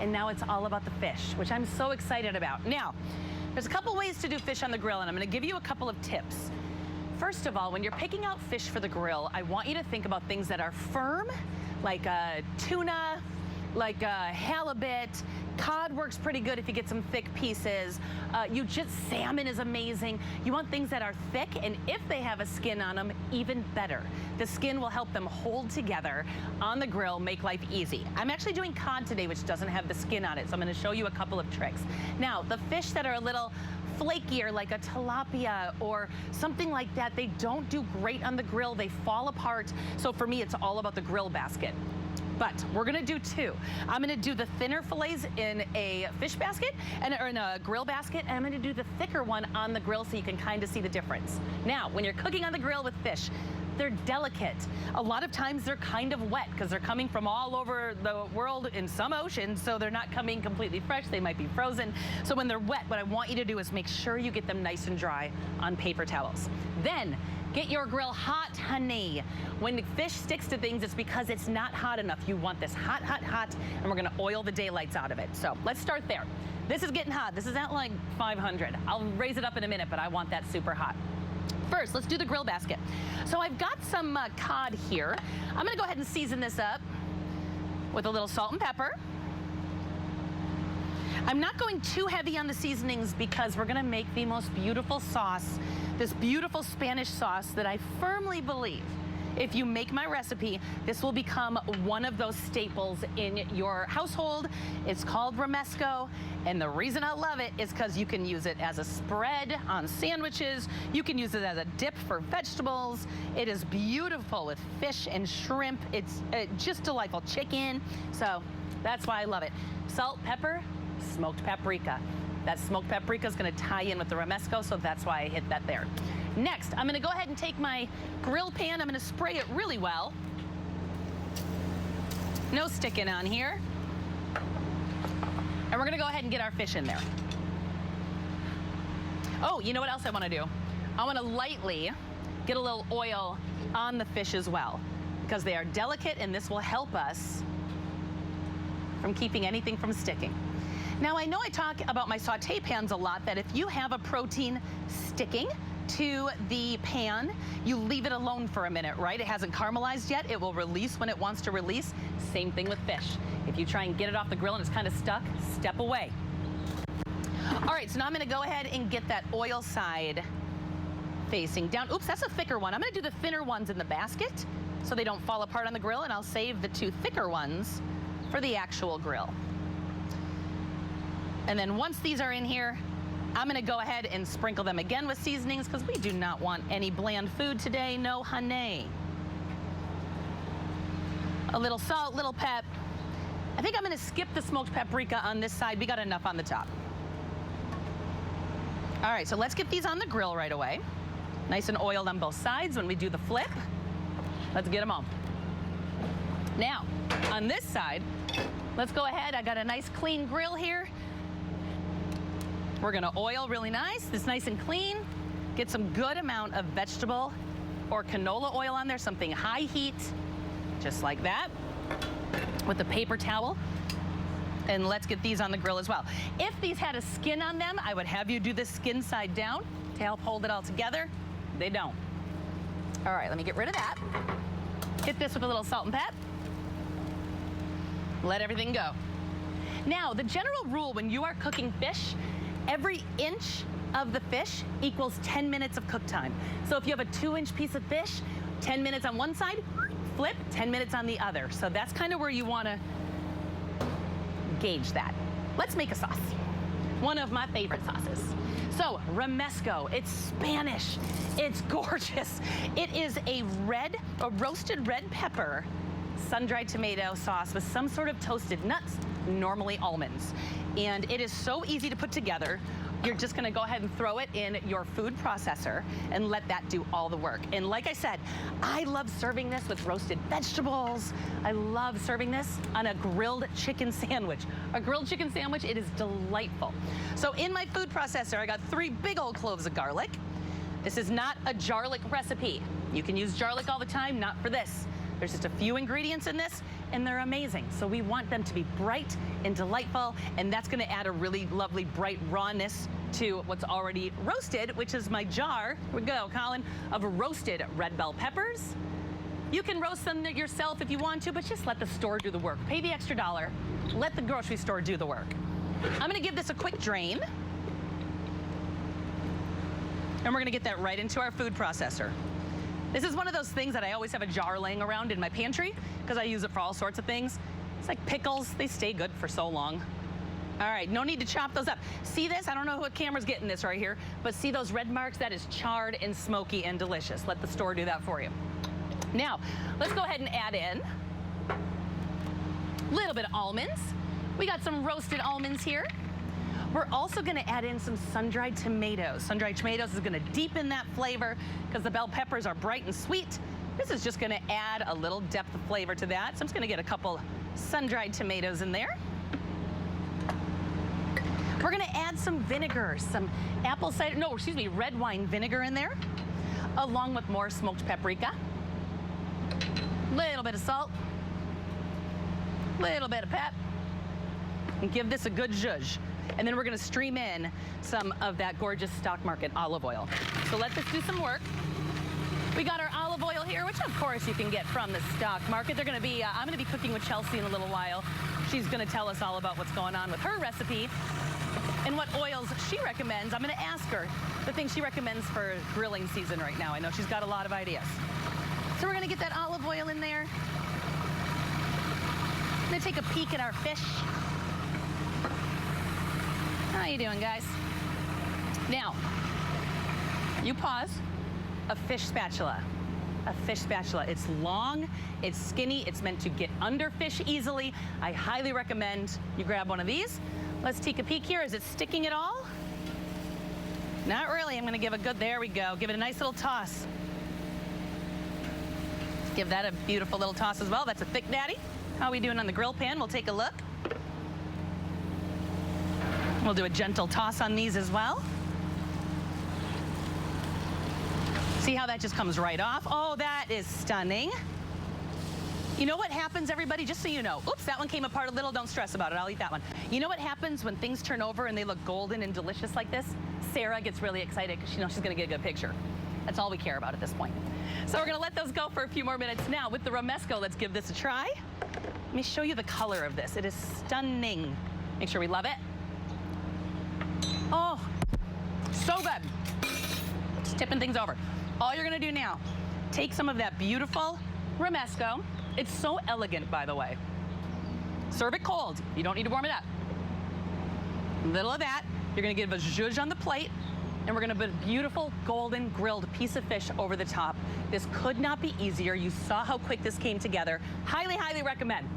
and now it's all about the fish, which I'm so excited about. Now, there's a couple ways to do fish on the grill, and I'm gonna give you a couple of tips. First of all, when you're picking out fish for the grill, I want you to think about things that are firm, like tuna, like halibut. Cod works pretty good if you get some thick pieces. Salmon is amazing. You want things that are thick, and if they have a skin on them, even better. The skin will help them hold together on the grill, make life easy. I'm actually doing cod today, which doesn't have the skin on it, so I'm gonna show you a couple of tricks. Now, the fish that are a little flakier, like a tilapia or something like that, they don't do great on the grill. They fall apart. So for me, it's all about the grill basket. But we're gonna do two. I'm gonna do the thinner fillets in a fish basket or in a grill basket, and I'm gonna do the thicker one on the grill so you can kind of see the difference. Now, when you're cooking on the grill with fish, they're delicate. A lot of times they're kind of wet because they're coming from all over the world in some oceans, so they're not coming completely fresh. They might be frozen. So when they're wet, what I want you to do is make sure you get them nice and dry on paper towels. Then, get your grill hot, honey. When the fish sticks to things, it's because it's not hot enough. You want this hot, hot, hot, and we're gonna oil the daylights out of it. So let's start there. This is getting hot. This is at like 500. I'll raise it up in a minute, but I want that super hot. First, let's do the grill basket. So I've got some cod here. I'm gonna go ahead and season this up with a little salt and pepper. I'm not going too heavy on the seasonings because we're gonna make the most beautiful sauce, this beautiful Spanish sauce that I firmly believe, if you make my recipe, this will become one of those staples in your household. It's called Romesco, and the reason I love it is because you can use it as a spread on sandwiches. You can use it as a dip for vegetables. It is beautiful with fish and shrimp. It's just delightful. Chicken, so that's why I love it. Salt, pepper, smoked paprika. That smoked paprika is going to tie in with the Romesco, so that's why I hit that there. Next, I'm going to go ahead and take my grill pan. I'm going to spray it really well. No sticking on here. And we're going to go ahead and get our fish in there. Oh, you know what else I want to do? I want to lightly get a little oil on the fish as well, because they are delicate, and this will help us from keeping anything from sticking. Now, I know I talk about my saute pans a lot, that if you have a protein sticking to the pan, you leave it alone for a minute, right? It hasn't caramelized yet. It will release when it wants to release. Same thing with fish. If you try and get it off the grill and it's kind of stuck, step away. All right, so now I'm gonna go ahead and get that oil side facing down. Oops, that's a thicker one. I'm gonna do the thinner ones in the basket so they don't fall apart on the grill, and I'll save the two thicker ones for the actual grill. And then once these are in here, I'm gonna go ahead and sprinkle them again with seasonings because we do not want any bland food today, no honey. A little salt, little pep. I think I'm gonna skip the smoked paprika on this side. We got enough on the top. All right, so let's get these on the grill right away. Nice and oiled on both sides when we do the flip. Let's get them on. Now, on this side, let's go ahead. I got a nice clean grill here. We're gonna oil really nice. It's nice and clean. Get some good amount of vegetable or canola oil on there, something high heat, just like that, with a paper towel. And let's get these on the grill as well. If these had a skin on them, I would have you do the skin side down to help hold it all together. They don't. All right, let me get rid of that. Hit this with a little salt and pep. Let everything go. Now, the general rule when you are cooking fish, every inch of the fish equals 10 minutes of cook time. So if you have a 2-inch piece of fish, 10 minutes on one side, flip, 10 minutes on the other. So that's kind of where you want to gauge that. Let's make a sauce. One of my favorite sauces. So Romesco, it's Spanish, it's gorgeous. It is a roasted red pepper, sun-dried tomato sauce with some sort of toasted nuts, normally almonds. And it is so easy to put together. You're just gonna go ahead and throw it in your food processor and let that do all the work. And like I said, I love serving this with roasted vegetables. I love serving this on a grilled chicken sandwich. A grilled chicken sandwich, it is delightful. So in my food processor, I got 3 big old cloves of garlic. This is not a garlic recipe. You can use garlic all the time, not for this. There's just a few ingredients in this, and they're amazing. So we want them to be bright and delightful, and that's gonna add a really lovely, bright rawness to what's already roasted, which is my jar, here we go, Colin, of roasted red bell peppers. You can roast them yourself if you want to, but just let the store do the work. Pay the extra $1, let the grocery store do the work. I'm gonna give this a quick drain, and we're gonna get that right into our food processor. This is one of those things that I always have a jar laying around in my pantry because I use it for all sorts of things. It's like pickles, they stay good for so long. All right, no need to chop those up. See this? I don't know what camera's getting this right here, but see those red marks? That is charred and smoky and delicious. Let the store do that for you. Now, let's go ahead and add in a little bit of almonds. We got some roasted almonds here. We're also gonna add in some sun-dried tomatoes. Sun-dried tomatoes is gonna deepen that flavor because the bell peppers are bright and sweet. This is just gonna add a little depth of flavor to that. So I'm just gonna get a couple sun-dried tomatoes in there. We're gonna add some vinegar, some red wine vinegar in there, along with more smoked paprika. Little bit of salt, little bit of pep, and give this a good zhuzh. And then we're gonna stream in some of that gorgeous stock market olive oil. So let this do some work. We got our olive oil here, which of course you can get from the stock market. They're gonna be, I'm gonna be cooking with Chelsea in a little while. She's gonna tell us all about what's going on with her recipe and what oils she recommends. I'm gonna ask her the things she recommends for grilling season right now. I know she's got a lot of ideas. So we're gonna get that olive oil in there. I'm gonna take a peek at our fish. How you doing, guys? Now, you pause. A fish spatula. A fish spatula. It's long, it's skinny, it's meant to get under fish easily. I highly recommend you grab one of these. Let's take a peek here. Is it sticking at all? Not really. I'm gonna give a good, there we go. Give it a nice little toss. Give that a beautiful little toss as well. That's a thick daddy. How are we doing on the grill pan? We'll take a look. We'll do a gentle toss on these as well. See how that just comes right off? Oh, that is stunning. You know what happens, everybody? Just so you know. Oops, that one came apart a little. Don't stress about it. I'll eat that one. You know what happens when things turn over and they look golden and delicious like this? Sarah gets really excited because she knows she's going to get a good picture. That's all we care about at this point. So we're going to let those go for a few more minutes. Now, with the Romesco, let's give this a try. Let me show you the color of this. It is stunning. Make sure we love it. Oh, so good. Just tipping things over. All you're gonna do now, take some of that beautiful Romesco. It's so elegant, by the way. Serve it cold. You don't need to warm it up. A little of that. You're gonna give a zhuzh on the plate, and we're gonna put a beautiful golden grilled piece of fish over the top. This could not be easier. You saw how quick this came together. Highly, highly recommend.